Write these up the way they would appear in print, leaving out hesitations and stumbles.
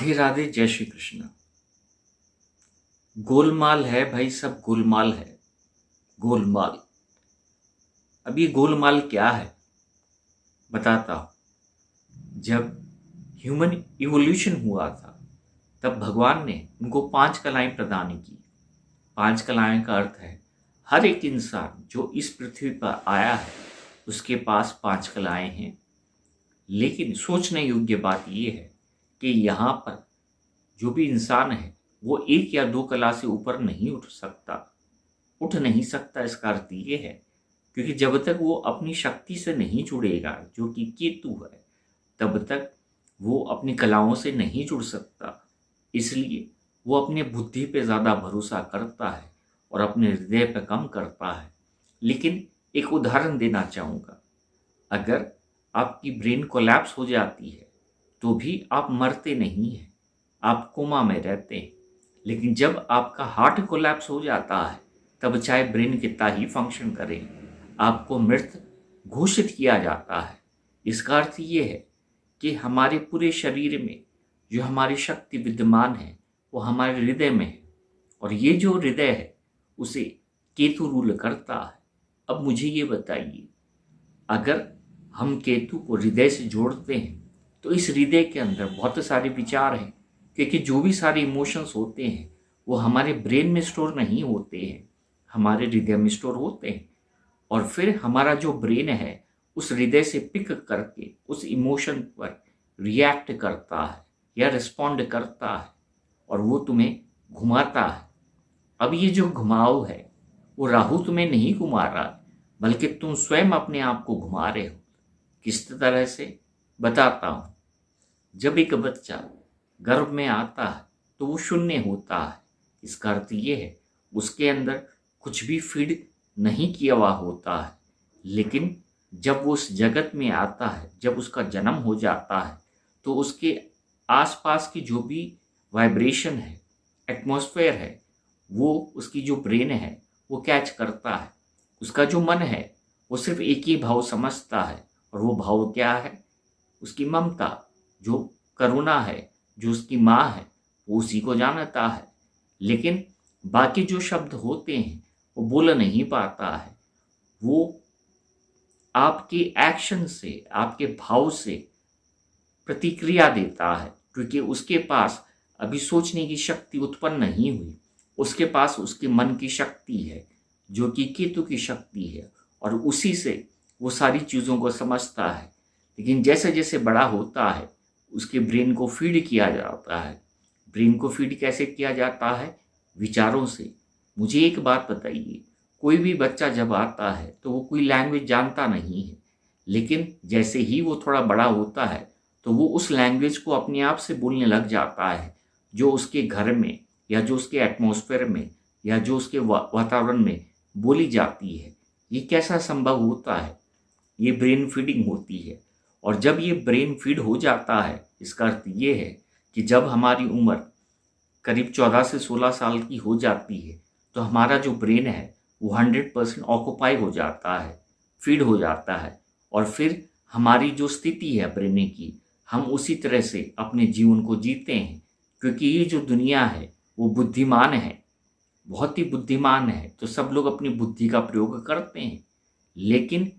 राधे राधे, जय श्री कृष्ण। गोलमाल है भाई, सब गोलमाल है। गोलमाल। अब ये गोलमाल क्या है बताता हूं। जब ह्यूमन इवोल्यूशन हुआ था तब भगवान ने उनको 5 कलाएं प्रदान की। 5 कलाएं का अर्थ है हर एक इंसान जो इस पृथ्वी पर आया है उसके पास 5 कलाएं हैं। लेकिन सोचने योग्य बात यह है कि यहाँ पर जो भी इंसान है वो 1 या 2 कला से ऊपर नहीं उठ नहीं सकता। इसका अर्थ ये है क्योंकि जब तक वो अपनी शक्ति से नहीं जुड़ेगा, जो कि केतु है, तब तक वो अपनी कलाओं से नहीं जुड़ सकता। इसलिए वो अपने बुद्धि पे ज़्यादा भरोसा करता है और अपने हृदय पे कम करता है। लेकिन एक उदाहरण देना चाहूँगा, अगर आपकी ब्रेन कोलैप्स हो जाती है तो भी आप मरते नहीं हैं, आप कोमा में रहते हैं। लेकिन जब आपका हार्ट कोलैप्स हो जाता है तब चाहे ब्रेन कितना ही फंक्शन करे, आपको मृत घोषित किया जाता है। इसका अर्थ ये है कि हमारे पूरे शरीर में जो हमारी शक्ति विद्यमान है वो हमारे हृदय में है, और ये जो हृदय है उसे केतु रूल करता है। अब मुझे ये बताइए, अगर हम केतु को हृदय से जोड़ते हैं तो इस हृदय के अंदर बहुत सारे विचार हैं, क्योंकि जो भी सारे इमोशंस होते हैं वो हमारे ब्रेन में स्टोर नहीं होते हैं, हमारे हृदय में स्टोर होते हैं। और फिर हमारा जो ब्रेन है उस हृदय से पिक करके उस इमोशन पर रिएक्ट करता है या रिस्पॉन्ड करता है, और वो तुम्हें घुमाता है। अब ये जो घुमाव है वो राहु तुम्हें नहीं घुमा रहा, बल्कि तुम स्वयं अपने आप को घुमा रहे हो। किस तरह से बताता हूँ। जब एक बच्चा गर्भ में आता है तो वो शून्य होता है। इसका अर्थ ये है उसके अंदर कुछ भी फीड नहीं किया हुआ होता है। लेकिन जब वो उस जगत में आता है, जब उसका जन्म हो जाता है, तो उसके आसपास की जो भी वाइब्रेशन है, एटमॉस्फेयर है, वो उसकी जो ब्रेन है वो कैच करता है। उसका जो मन है वो सिर्फ एक ही भाव समझता है, और वो भाव क्या है? उसकी ममता, जो करुणा है, जो उसकी माँ है, वो उसी को जानता है। लेकिन बाकी जो शब्द होते हैं वो बोल नहीं पाता है। वो आपके एक्शन से, आपके भाव से प्रतिक्रिया देता है, क्योंकि उसके पास अभी सोचने की शक्ति उत्पन्न नहीं हुई। उसके पास उसके मन की शक्ति है जो कि केतु की शक्ति है, और उसी से वो सारी चीज़ों को समझता है। लेकिन जैसे जैसे बड़ा होता है उसके ब्रेन को फीड किया जाता है। ब्रेन को फीड कैसे किया जाता है? विचारों से। मुझे एक बात बताइए, कोई भी बच्चा जब आता है तो वो कोई लैंग्वेज जानता नहीं है, लेकिन जैसे ही वो थोड़ा बड़ा होता है तो वो उस लैंग्वेज को अपने आप से बोलने लग जाता है, जो उसके घर में या जो उसके एटमॉस्फेयर में या जो उसके वातावरण में बोली जाती है। ये कैसा संभव होता है? ये ब्रेन फीडिंग होती है। और जब ये ब्रेन फीड हो जाता है, इसका अर्थ ये है कि जब हमारी उम्र करीब 14 से 16 साल की हो जाती है तो हमारा जो ब्रेन है वो 100% ऑक्यूपाई हो जाता है, फीड हो जाता है। और फिर हमारी जो स्थिति है ब्रेन की, हम उसी तरह से अपने जीवन को जीते हैं, क्योंकि ये जो दुनिया है वो बुद्धिमान है, बहुत ही बुद्धिमान है। तो सब लोग अपनी बुद्धि का प्रयोग करते हैं, लेकिन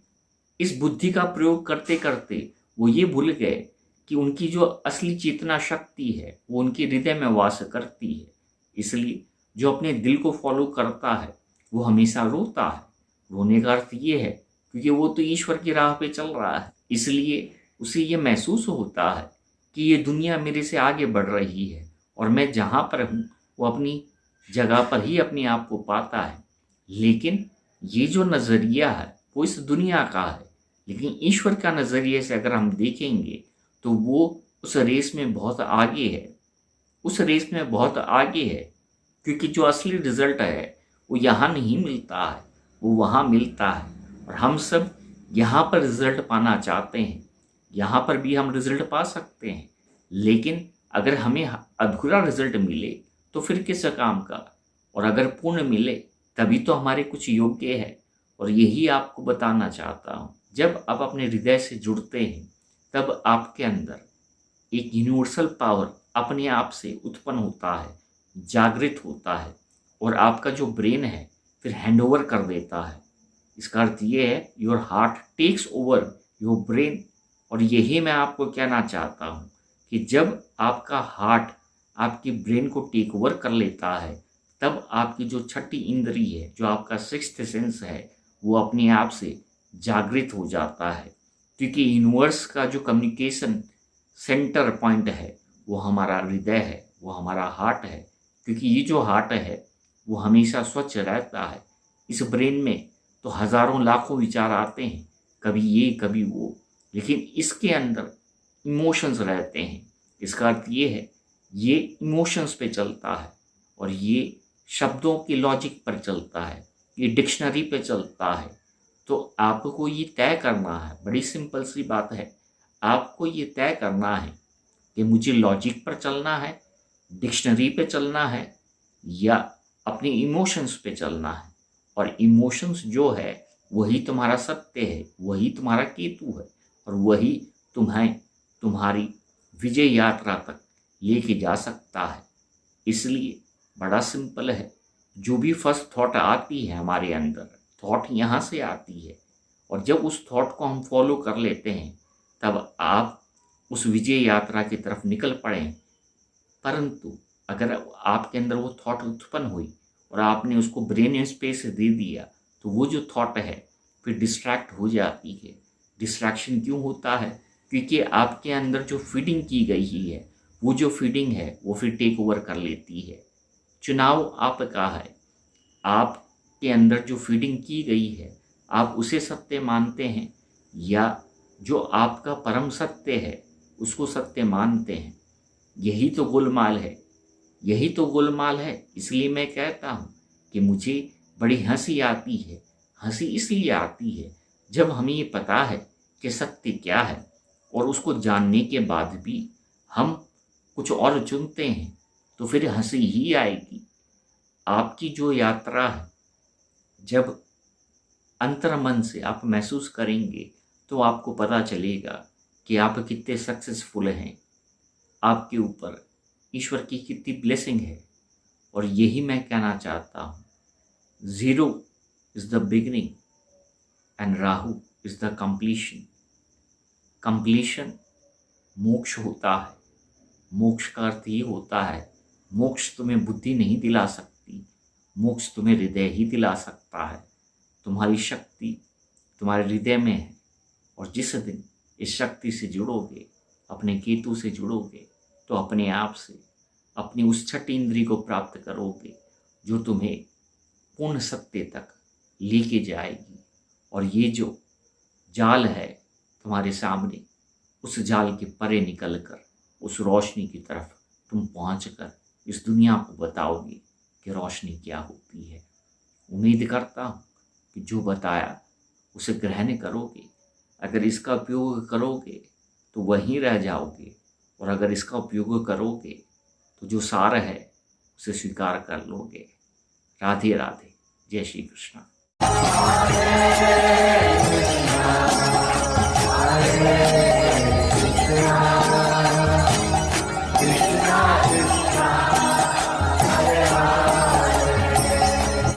इस बुद्धि का प्रयोग करते करते वो ये भूल गए कि उनकी जो असली चेतना शक्ति है वो उनके हृदय में वास करती है। इसलिए जो अपने दिल को फॉलो करता है वो हमेशा रोता है। रोने का अर्थ ये है क्योंकि वो तो ईश्वर की राह पे चल रहा है, इसलिए उसे ये महसूस होता है कि ये दुनिया मेरे से आगे बढ़ रही है, और मैं जहाँ पर हूँ वो अपनी जगह पर ही अपने आप को पाता है। लेकिन ये जो नज़रिया है वो इस दुनिया का है, लेकिन ईश्वर का नज़रिए से अगर हम देखेंगे तो वो उस रेस में बहुत आगे है। उस रेस में बहुत आगे है, क्योंकि जो असली रिजल्ट है वो यहाँ नहीं मिलता है, वो वहाँ मिलता है। और हम सब यहाँ पर रिजल्ट पाना चाहते हैं। यहाँ पर भी हम रिजल्ट पा सकते हैं, लेकिन अगर हमें अधूरा रिजल्ट मिले तो फिर किस काम का? और अगर पूर्ण मिले तभी तो हमारे कुछ योग्य है। और यही आपको बताना चाहता हूँ, जब आप अपने हृदय से जुड़ते हैं तब आपके अंदर एक यूनिवर्सल पावर अपने आप से उत्पन्न होता है, जागृत होता है और आपका जो ब्रेन है फिर हैंडओवर कर देता है। इसका अर्थ ये है your heart takes over your brain. और यही मैं आपको कहना चाहता हूँ कि जब आपका हार्ट आपकी ब्रेन को टेक ओवर कर लेता है तब आपकी जो छठी इंद्री है, जो आपका सिक्स्थ सेंस है, वो अपने आप से जागृत हो जाता है। क्योंकि यूनिवर्स का जो कम्युनिकेशन सेंटर पॉइंट है वो हमारा हृदय है, वो हमारा हार्ट है। क्योंकि ये जो हार्ट है वो हमेशा स्वच्छ रहता है। इस ब्रेन में तो हजारों लाखों विचार आते हैं, कभी ये कभी वो, लेकिन इसके अंदर इमोशंस रहते हैं। इसका अर्थ ये है ये इमोशंस पे चलता है और ये शब्दों के लॉजिक पर चलता है, ये डिक्शनरी पे चलता है। तो आपको ये तय करना है, बड़ी सिंपल सी बात है, आपको ये तय करना है कि मुझे लॉजिक पर चलना है, डिक्शनरी पे चलना है या अपने इमोशंस पे चलना है। और इमोशंस जो है वही तुम्हारा सत्य है, वही तुम्हारा केतु है और वही तुम्हें तुम्हारी विजय यात्रा तक लेके जा सकता है। इसलिए बड़ा सिंपल है, जो भी फर्स्ट थॉट आती है हमारे अंदर, थॉट यहाँ से आती है और जब उस थॉट को हम फॉलो कर लेते हैं तब आप उस विजय यात्रा की तरफ निकल पड़ें। परंतु अगर आपके अंदर वो थॉट उत्पन्न हुई और आपने उसको ब्रेन स्पेस दे दिया तो वो जो थॉट है फिर डिस्ट्रैक्ट हो जाती है। डिस्ट्रैक्शन क्यों होता है? क्योंकि आपके अंदर जो फीडिंग की गई है वो जो फीडिंग है वो फिर टेक ओवर कर लेती है। चुनाव आपका है, आपके अंदर जो फीडिंग की गई है आप उसे सत्य मानते हैं या जो आपका परम सत्य है उसको सत्य मानते हैं। यही तो गोलमाल है, यही तो गोलमाल है। इसलिए मैं कहता हूँ कि मुझे बड़ी हंसी आती है। हंसी इसलिए आती है जब हमें ये पता है कि सत्य क्या है और उसको जानने के बाद भी हम कुछ और चुनते हैं तो फिर हंसी ही आएगी। आपकी जो यात्रा है, जब अंतर्मन से आप महसूस करेंगे तो आपको पता चलेगा कि आप कितने सक्सेसफुल हैं, आपके ऊपर ईश्वर की कितनी ब्लेसिंग है। और यही मैं कहना चाहता हूँ, zero is the beginning and Rahu is the completion. Completion मोक्ष होता है। मोक्ष का अर्थ ये होता है, मोक्ष तुम्हें बुद्धि नहीं दिला सकती, मोक्ष तुम्हें हृदय ही दिला सकता है। तुम्हारी शक्ति तुम्हारे हृदय में है और जिस दिन इस शक्ति से जुड़ोगे, अपने केतु से जुड़ोगे, तो अपने आप से अपनी उस छठी इंद्री को प्राप्त करोगे जो तुम्हें पूर्ण सत्य तक लेके जाएगी। और ये जो जाल है तुम्हारे सामने, उस जाल के परे निकलकर उस रोशनी की तरफ तुम पहुंचकर इस दुनिया को बताओगे कि रोशनी क्या होती है। उम्मीद करता हूँ कि जो बताया उसे ग्रहण करोगे। अगर इसका उपयोग करोगे तो वहीं रह जाओगे और अगर इसका उपयोग करोगे तो जो सार है उसे स्वीकार कर लोगे। राधे राधे, जय श्री कृष्ण।